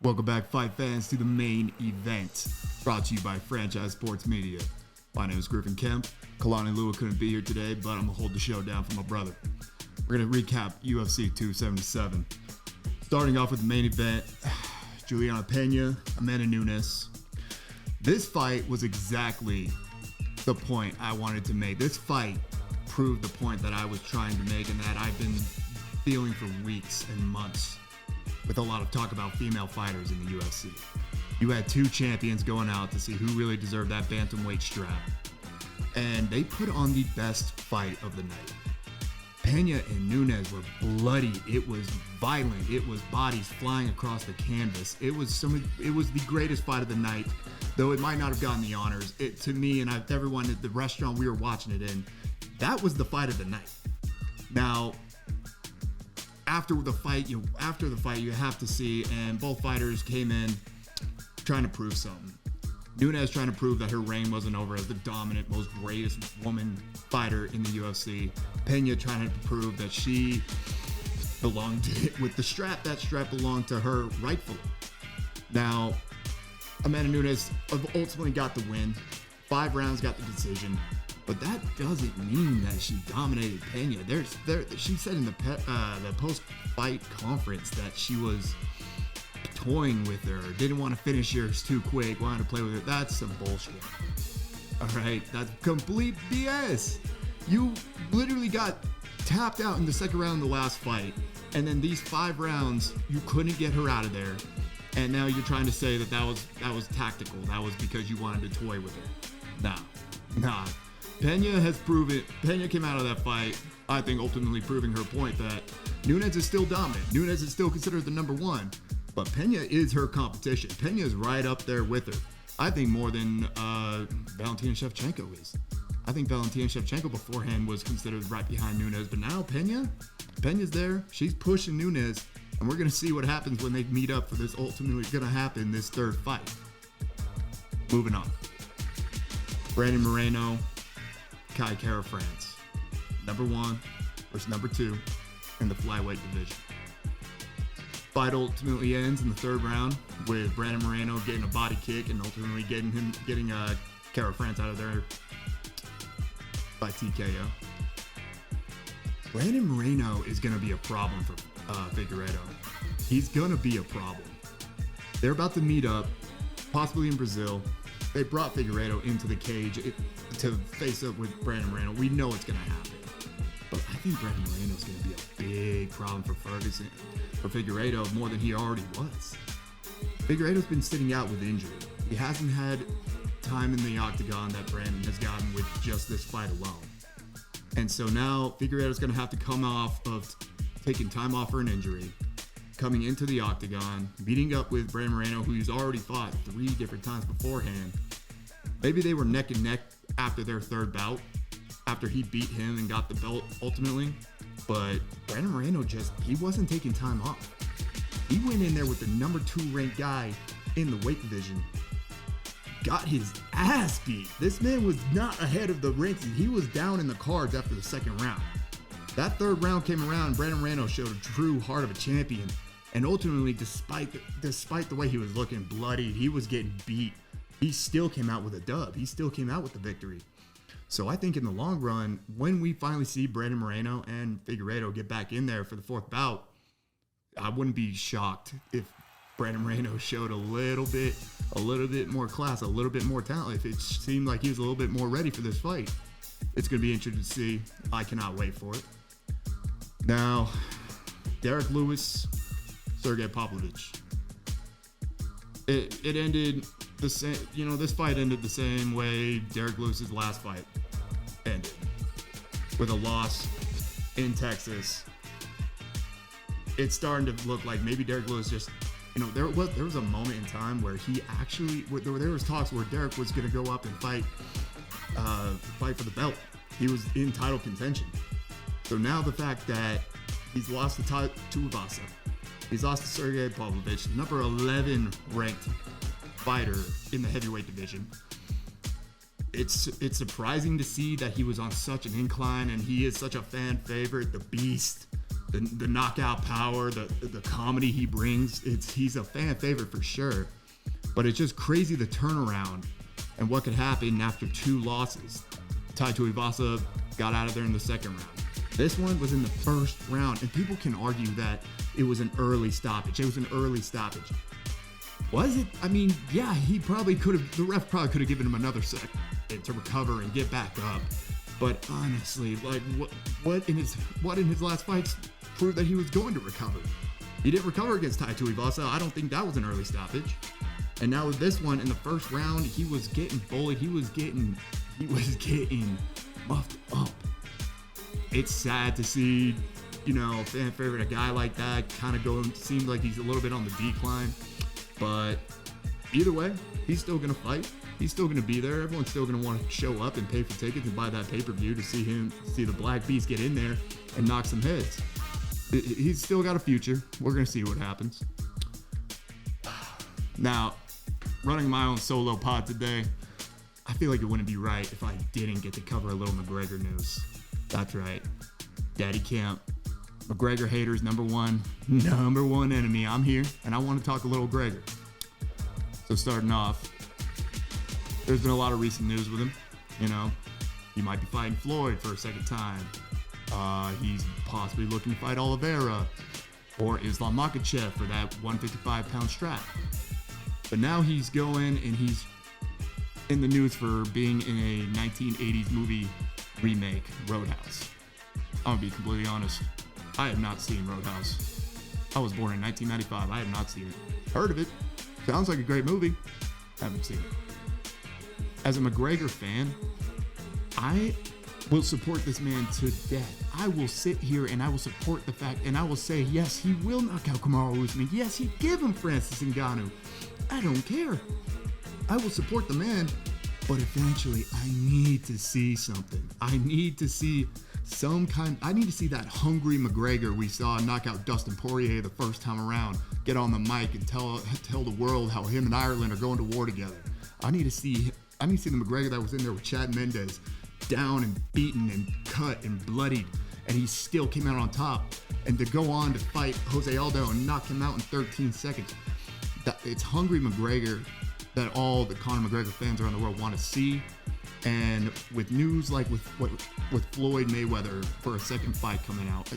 Welcome back, fight fans, to the main event, brought to you by Franchise Sports Media. My name is Griff and Kemp. Kalani and Lua couldn't be here today, but I'm going to hold the show down for my brother. We're going to recap UFC 277. Starting off with the main event, Juliana Peña, Amanda Nunes. This fight was exactly the point I wanted to make. This fight proved the point that I was trying to make and that I've been feeling for weeks and months, with a lot of talk about female fighters in the UFC. You had two champions going out to see who really deserved that bantamweight strap, and they put on the best fight of the night. Pena and Nunes were bloody. It was violent. It was bodies flying across the canvas. It was the greatest fight of the night, though it might not have gotten the honors. To me and everyone at the restaurant we were watching it in, that was the fight of the night. Now, after the fight, you have to see, and both fighters came in trying to prove something. Nunes trying to prove that her reign wasn't over as the dominant, most greatest woman fighter in the UFC. Pena trying to prove that she belonged with the strap. That strap belonged to her rightfully. Now, Amanda Nunes ultimately got the win. 5 rounds, got the decision. But that doesn't mean that she dominated Pena. She said in the post-fight conference that she was toying with her, didn't want to finish yours too quick, wanted to play with it. That's some bullshit. All right, that's complete BS. You literally got tapped out in the second round of the last fight, and then these 5 rounds, you couldn't get her out of there. And now you're trying to say that was tactical. That was because you wanted to toy with her. Nah. Pena has proven, Pena came out of that fight, I think, ultimately proving her point that Nunes is still dominant. Nunes is still considered the number one, but Pena is her competition. Pena is right up there with her. I think more than Valentina Shevchenko is. I think Valentina Shevchenko beforehand was considered right behind Nunes, but now Pena's there. She's pushing Nunes, and we're going to see what happens when they meet up for this ultimately going to happen, this third fight. Moving on. Brandon Moreno, Kai Kara France, number 1 versus number 2 in the flyweight division. Fight ultimately ends in the 3rd round with Brandon Moreno getting a body kick and ultimately getting Kara France out of there by TKO. Brandon Moreno is going to be a problem for Figueiredo. He's going to be a problem. They're about to meet up, possibly in Brazil. They brought Figueiredo into the cage to face up with Brandon Moreno. We know it's going to happen. But I think Brandon Moreno is going to be a big problem for Figueiredo, more than he already was. Figueiredo's been sitting out with injury. He hasn't had time in the octagon that Brandon has gotten with just this fight alone. And so now Figueiredo's going to have to come off of taking time off for an injury, coming into the octagon, meeting up with Brandon Moreno, who he's already fought 3 different times beforehand. Maybe they were neck and neck after their 3rd bout, after he beat him and got the belt ultimately. But Brandon Moreno he wasn't taking time off. He went in there with the number 2 ranked guy in the weight division, got his ass beat. This man was not ahead of the rankings. He was down in the cards after the 2nd round. That 3rd round came around, and Brandon Moreno showed a true heart of a champion. And ultimately, despite the way he was looking bloodied, he was getting beat, he still came out with a dub. He still came out with the victory. So I think in the long run, when we finally see Brandon Moreno and Figueiredo get back in there for the 4th bout, I wouldn't be shocked if Brandon Moreno showed a little bit more class, a little bit more talent. If it seemed like he was a little bit more ready for this fight, it's going to be interesting to see. I cannot wait for it. Now, Derrick Lewis, Sergey Pavlovich. It ended the same, this fight ended the same way Derrick Lewis's last fight ended, with a loss in Texas. It's starting to look like maybe Derrick Lewis just, there was a moment in time where there was talks where Derrick was going to go up and fight for the belt. He was in title contention. So now the fact that he's lost the title to Uvasa, he's lost to Sergey Pavlovich, the number 11 ranked fighter in the heavyweight division. It's surprising to see that he was on such an incline, and he is such a fan favorite, the beast, the knockout power, the comedy he brings. He's a fan favorite for sure. But it's just crazy the turnaround and what could happen after 2 losses. Tai Tuivasa got out of there in the second round. This one was in the first round, and people can argue that it was an early stoppage. It was an early stoppage. Was it? I mean, yeah, the ref probably could have given him another second to recover and get back up. But honestly, like, what in his last fights proved that he was going to recover? He didn't recover against Tai Tuivasa. I don't think that was an early stoppage. And now with this one, in the first round, he was getting bullied. He was getting muffed up. It's sad to see, fan favorite, a guy like that kind of going, seems like he's a little bit on the decline. But either way, he's still going to fight. He's still going to be there. Everyone's still going to want to show up and pay for tickets and buy that pay-per-view to see the Black Beast get in there and knock some heads. He's still got a future. We're going to see what happens. Now, running my own solo pod today, I feel like it wouldn't be right if I didn't get to cover a little McGregor news. That's right. Daddy Camp. McGregor haters, number one enemy. I'm here, and I want to talk a little Gregor. So starting off, there's been a lot of recent news with him. He might be fighting Floyd for a second time. He's possibly looking to fight Oliveira or Islam Makhachev for that 155-pound strap. But now he's going and he's in the news for being in a 1980s movie remake, Roadhouse. I'm gonna be completely honest. I have not seen Roadhouse. I was born in 1995. I have not seen it. Heard of it. Sounds like a great movie. Haven't seen it. As a McGregor fan, I will support this man to death. I will sit here and I will support the fact, and I will say, yes, he will knock out Kamaru Usman. Yes, he'd give him Francis Ngannou. I don't care. I will support the man, but eventually I need to see something. I need to see that hungry McGregor we saw knock out Dustin Poirier the first time around, get on the mic and tell the world how him and Ireland are going to war together. I need to see the McGregor that was in there with Chad Mendes, down and beaten and cut and bloodied, and he still came out on top. And to go on to fight Jose Aldo and knock him out in 13 seconds. It's hungry McGregor that all the Conor McGregor fans around the world want to see. And with news like with Floyd Mayweather for a second fight coming out,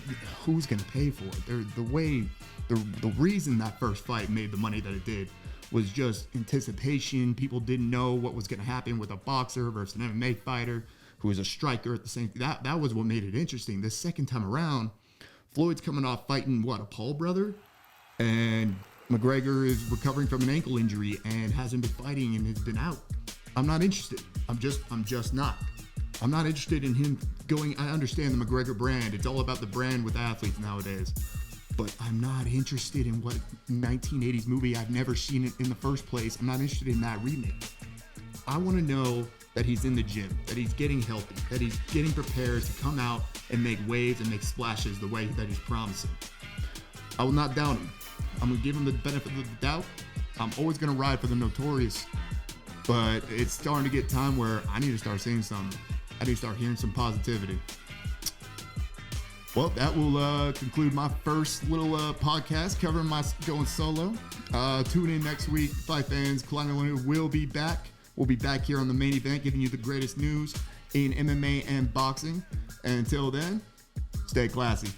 who's going to pay for it? The reason that first fight made the money that it did was just anticipation. People didn't know what was going to happen with a boxer versus an MMA fighter who was a striker at the same time. That was what made it interesting. The second time around, Floyd's coming off fighting a Paul brother, and McGregor is recovering from an ankle injury and hasn't been fighting and has been out. I'm not interested. I'm just not. I'm not interested in him going. I understand the McGregor brand. It's all about the brand with athletes nowadays. But I'm not interested in what 1980s movie I've never seen it in the first place. I'm not interested in that remake. I want to know that he's in the gym, that he's getting healthy, that he's getting prepared to come out and make waves and make splashes the way that he's promising. I will not doubt him. I'm going to give him the benefit of the doubt. I'm always going to ride for the notorious. But it's starting to get time where I need to start seeing something. I need to start hearing some positivity. Well, that will conclude my first little podcast covering my going solo. Tune in next week. Fight fans, Kalani will be back. We'll be back here on the main event, giving you the greatest news in MMA and boxing. And until then, stay classy.